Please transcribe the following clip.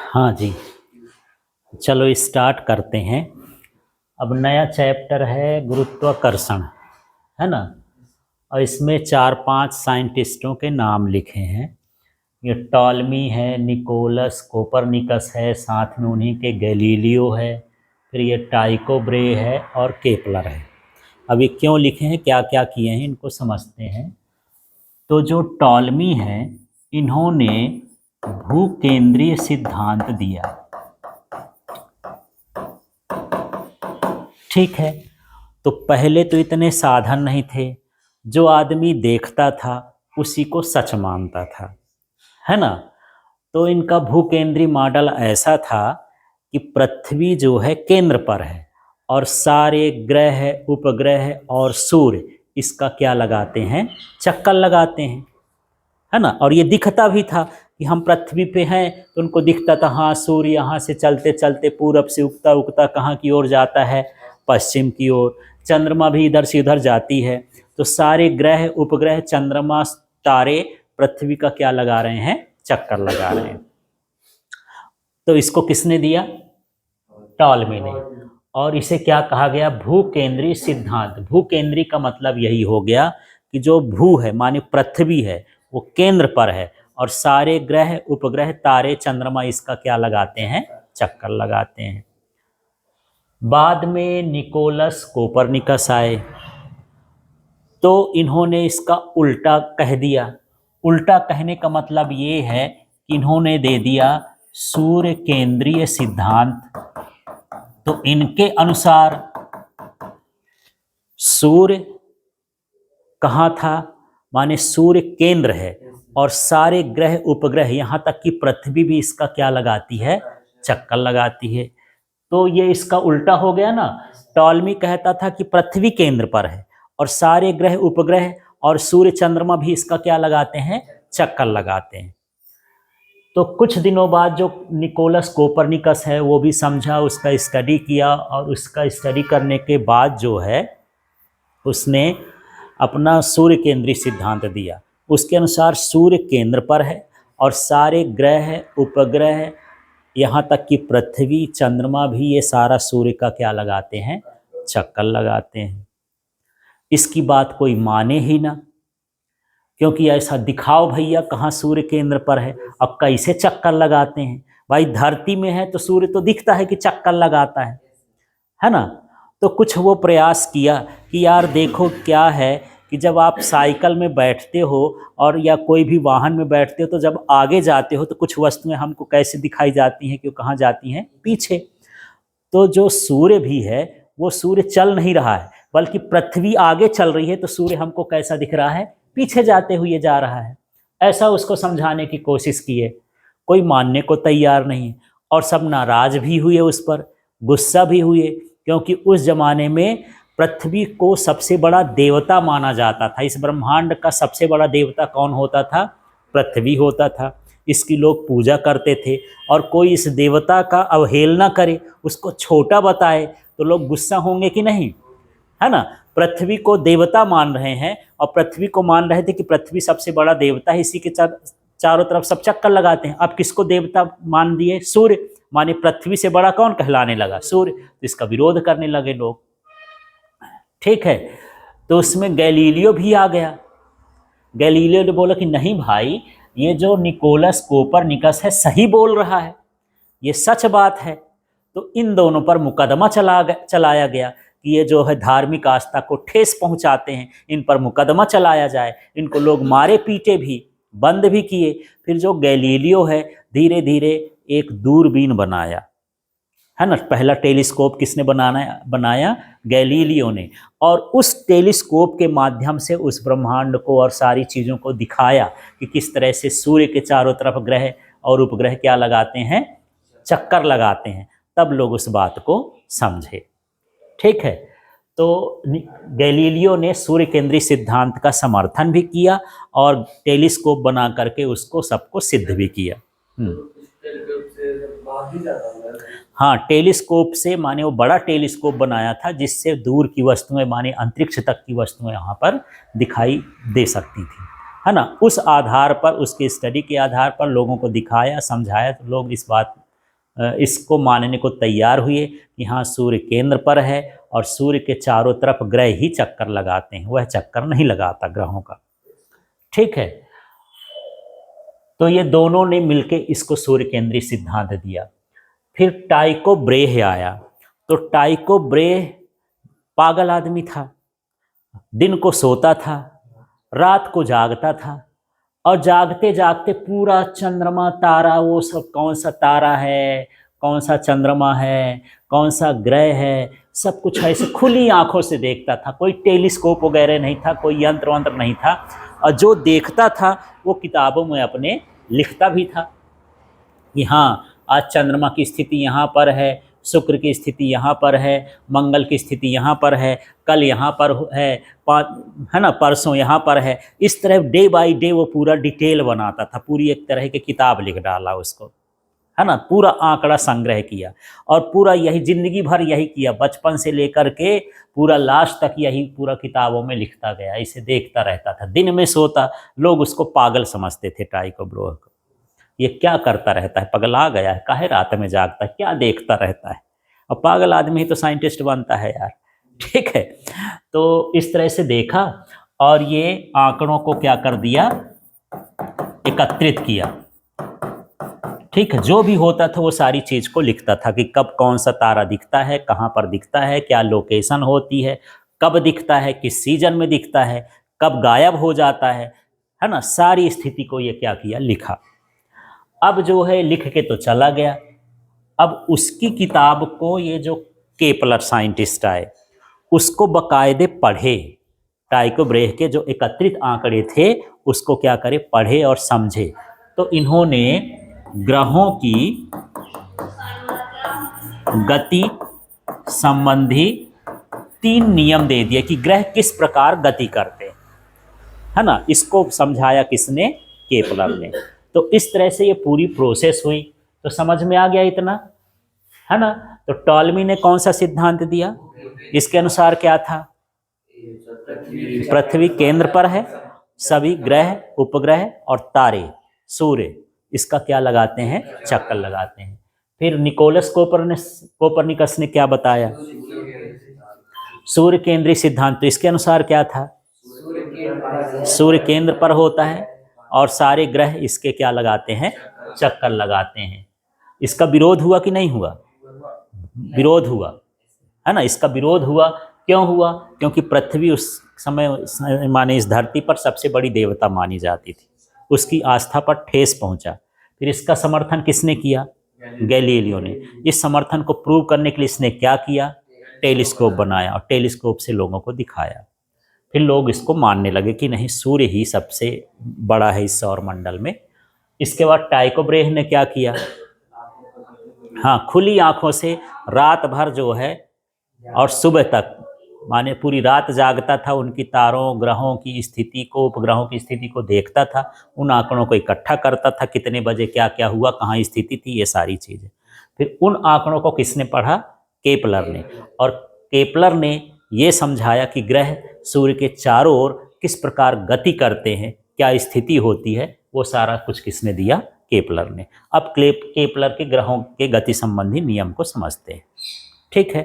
हाँ जी, चलो स्टार्ट करते हैं। अब नया चैप्टर है गुरुत्वाकर्षण, है ना। और इसमें 4-5 साइंटिस्टों के नाम लिखे हैं। ये टॉलमी है, निकोलस कोपरनिकस है, साथ में उन्हीं के गैलीलियो है, फिर ये टाइको ब्रे है और केपलर है। अब ये क्यों लिखे हैं, क्या क्या किए हैं, इनको समझते हैं। तो जो टॉलमी है, इन्होंने भूकेंद्रीय सिद्धांत दिया। ठीक है। तो पहले तो इतने साधन नहीं थे, जो आदमी देखता था उसी को सच मानता था, है ना। तो इनका भूकेंद्री मॉडल ऐसा था कि पृथ्वी जो है केंद्र पर है और सारे ग्रह उपग्रह और सूर्य इसका क्या लगाते हैं, चक्कर लगाते हैं, है ना। और ये दिखता भी था कि हम पृथ्वी पे हैं, तो उनको दिखता था हाँ सूर्य यहाँ से चलते चलते पूरब से उगता उगता कहाँ की ओर जाता है, पश्चिम की ओर। चंद्रमा भी इधर से उधर जाती है। तो सारे ग्रह उपग्रह चंद्रमा तारे पृथ्वी का क्या लगा रहे हैं, चक्कर लगा रहे हैं। तो इसको किसने दिया, टॉलमी ने। और इसे क्या कहा गया, भूकेंद्री सिद्धांत। भूकेंद्री का मतलब यही हो गया कि जो भू है माने पृथ्वी है वो केंद्र पर है और सारे ग्रह उपग्रह तारे चंद्रमा इसका क्या लगाते हैं, चक्कर लगाते हैं। बाद में निकोलस कोपरनिकस आए, तो इन्होंने इसका उल्टा कह दिया। उल्टा कहने का मतलब ये है कि इन्होंने दे दिया सूर्य केंद्रीय सिद्धांत। तो इनके अनुसार सूर्य कहाँ था, माने सूर्य केंद्र है और सारे ग्रह उपग्रह यहाँ तक कि पृथ्वी भी इसका क्या लगाती है, चक्कर लगाती है। तो ये इसका उल्टा हो गया ना। टॉलमी कहता था कि पृथ्वी केंद्र पर है और सारे ग्रह उपग्रह और सूर्य चंद्रमा भी इसका क्या लगाते हैं, चक्कर लगाते हैं। तो कुछ दिनों बाद जो निकोलस कोपरनिकस है वो भी समझा, उसका स्टडी किया और उसका स्टडी करने के बाद जो है उसने अपना सूर्य केंद्रीय सिद्धांत दिया। उसके अनुसार सूर्य केंद्र पर है और सारे ग्रह उपग्रह यहाँ तक कि पृथ्वी चंद्रमा भी ये सारा सूर्य का क्या लगाते हैं, चक्कर लगाते हैं। इसकी बात कोई माने ही ना, क्योंकि ऐसा दिखाओ भैया कहाँ सूर्य केंद्र पर है, अब कैसे चक्कर लगाते हैं। भाई धरती में है तो सूर्य तो दिखता है कि चक्कर लगाता है ना। तो कुछ वो प्रयास किया कि यार देखो क्या है कि जब आप साइकिल में बैठते हो और या कोई भी वाहन में बैठते हो तो जब आगे जाते हो तो कुछ वस्तुएं हमको कैसे दिखाई जाती हैं कि वो कहाँ जाती हैं, पीछे। तो जो सूर्य भी है वो सूर्य चल नहीं रहा है बल्कि पृथ्वी आगे चल रही है, तो सूर्य हमको कैसा दिख रहा है, पीछे जाते हुए जा रहा है। ऐसा उसको समझाने की कोशिश की है, कोई मानने को तैयार नहीं। और सब नाराज भी हुए उस पर, गुस्सा भी हुए, क्योंकि उस जमाने में पृथ्वी को सबसे बड़ा देवता माना जाता था। इस ब्रह्मांड का सबसे बड़ा देवता कौन होता था, पृथ्वी होता था। इसकी लोग पूजा करते थे और कोई इस देवता का अवहेलना करे, उसको छोटा बताए तो लोग गुस्सा होंगे कि नहीं, है ना। पृथ्वी को देवता मान रहे हैं और पृथ्वी को मान रहे थे कि पृथ्वी सबसे बड़ा देवता है, इसी के चारों तरफ सब चक्कर लगाते हैं। अब किसको देवता मान दिए, सूर्य, माने पृथ्वी से बड़ा कौन कहलाने लगा, सूर्य। तो इसका विरोध करने लगे लोग। ठीक है। तो उसमें गैलीलियो भी आ गया। गैलीलियो ने बोला कि नहीं भाई, ये जो निकोलस कोपरनिकस है सही बोल रहा है, ये सच बात है। तो इन दोनों पर मुकदमा चलाया गया कि ये जो है धार्मिक आस्था को ठेस पहुंचाते हैं, इन पर मुकदमा चलाया जाए। इनको लोग मारे पीटे भी, बंद भी किए। फिर जो गैलीलियो है धीरे धीरे एक दूरबीन बनाया, है ना। पहला टेलीस्कोप किसने बनाया, गैलीलियो ने। और उस टेलीस्कोप के माध्यम से उस ब्रह्मांड को और सारी चीज़ों को दिखाया कि किस तरह से सूर्य के चारों तरफ ग्रह और उपग्रह क्या लगाते हैं, चक्कर लगाते हैं। तब लोग उस बात को समझे। ठीक है। तो गैलीलियो ने सूर्य केंद्रीय सिद्धांत का समर्थन भी किया और टेलीस्कोप बना करके उसको सबको सिद्ध भी किया। हाँ, टेलीस्कोप से माने वो बड़ा टेलीस्कोप बनाया था जिससे दूर की वस्तुएं माने अंतरिक्ष तक की वस्तुएं यहाँ पर दिखाई दे सकती थी, है ना। उस आधार पर, उसके स्टडी के आधार पर लोगों को दिखाया समझाया, तो लोग इस बात इसको मानने को तैयार हुए कि हाँ सूर्य केंद्र पर है और सूर्य के चारों तरफ ग्रह ही चक्कर लगाते हैं, वह चक्कर नहीं लगाता ग्रहों का। ठीक है, तो ये दोनों ने मिलके इसको सूर्य केंद्रीय सिद्धांत दिया। फिर टाइको ब्रेह आया। तो टाइको ब्रेह पागल आदमी था, दिन को सोता था, रात को जागता था, और जागते जागते पूरा चंद्रमा तारा, वो सब कौन सा तारा है, कौन सा चंद्रमा है, कौन सा ग्रह है, सब कुछ ऐसे खुली आंखों से देखता था। कोई टेलीस्कोप वगैरह नहीं था, कोई यंत्र वंत्र नहीं था, और जो देखता था वो किताबों में अपने लिखता भी था कि हाँ आज चंद्रमा की स्थिति यहाँ पर है, शुक्र की स्थिति यहाँ पर है, मंगल की स्थिति यहाँ पर है, कल यहाँ पर है ना, परसों यहाँ पर है। इस तरह डे बाय डे वो पूरा डिटेल बनाता था, पूरी एक तरह की किताब लिख डाला उसको, है ना, पूरा आंकड़ा संग्रह किया और पूरा यही जिंदगी भर यही किया, बचपन से लेकर के पूरा लास्ट तक यही पूरा किताबों में लिखता गया। इसे देखता रहता था, दिन में सोता, लोग उसको पागल समझते थे टाइको ब्रेह को। ये क्या करता रहता है, पगला गया है, काहे रात में जागता है, क्या देखता रहता है। और पागल आदमी ही तो साइंटिस्ट बनता है यार। ठीक है, तो इस तरह से देखा और ये आंकड़ों को क्या कर दिया, एकत्रित किया। ठीक है, जो भी होता था वो सारी चीज को लिखता था कि कब कौन सा तारा दिखता है, कहाँ पर दिखता है, क्या लोकेशन होती है, कब दिखता है, किस सीजन में दिखता है, कब गायब हो जाता है ना, सारी स्थिति को ये क्या किया, लिखा। अब जो है लिख के तो चला गया। अब उसकी किताब को ये जो केपलर साइंटिस्ट आए उसको बकायदे पढ़े, टाइको ब्रेह के जो एकत्रित आंकड़े थे उसको क्या करे, पढ़े और समझे। तो इन्होंने ग्रहों की गति संबंधी 3 नियम दे दिए कि ग्रह किस प्रकार गति करते हैं, है ना। इसको समझाया किसने, केपलर ने। तो इस तरह से ये पूरी प्रोसेस हुई। तो समझ में आ गया इतना, है ना। तो टॉलमी ने कौन सा सिद्धांत दिया, इसके अनुसार क्या था, पृथ्वी केंद्र पर है, सभी ग्रह उपग्रह और तारे सूर्य इसका क्या लगाते हैं, चक्कर लगाते हैं। फिर निकोलस कोपरनिकस ने क्या बताया, सूर्य केंद्रीय सिद्धांत। तो इसके अनुसार क्या था, सूर्य केंद्र पर होता है और सारे ग्रह इसके क्या लगाते हैं, चक्कर लगाते हैं। इसका विरोध हुआ कि नहीं हुआ, विरोध हुआ, है ना। इसका विरोध हुआ, क्यों हुआ, क्योंकि पृथ्वी उस समय माने इस धरती पर सबसे बड़ी देवता मानी जाती थी, उसकी आस्था पर ठेस पहुंचा। फिर इसका समर्थन किसने किया, गैलीलियो ने। इस समर्थन को प्रूव करने के लिए इसने क्या किया, टेलीस्कोप बनाया और टेलीस्कोप से लोगों को दिखाया। फिर लोग इसको मानने लगे कि नहीं, सूर्य ही सबसे बड़ा है इस सौर मंडल में। इसके बाद टाइको ब्रेह ने क्या किया, हाँ, खुली आंखों से रात भर जो है और सुबह तक माने पूरी रात जागता था, उनकी तारों ग्रहों की स्थिति को, उपग्रहों की स्थिति को देखता था, उन आंकड़ों को इकट्ठा करता था, कितने बजे क्या क्या हुआ, कहाँ स्थिति थी, ये सारी चीज़ें। फिर उन आंकड़ों को किसने पढ़ा, केपलर ने। और केपलर ने ये समझाया कि ग्रह सूर्य के चारों ओर किस प्रकार गति करते हैं, क्या स्थिति होती है, वो सारा कुछ किसने दिया, केपलर ने। अब केपलर के ग्रहों के गति संबंधी नियम को समझते हैं। ठीक है।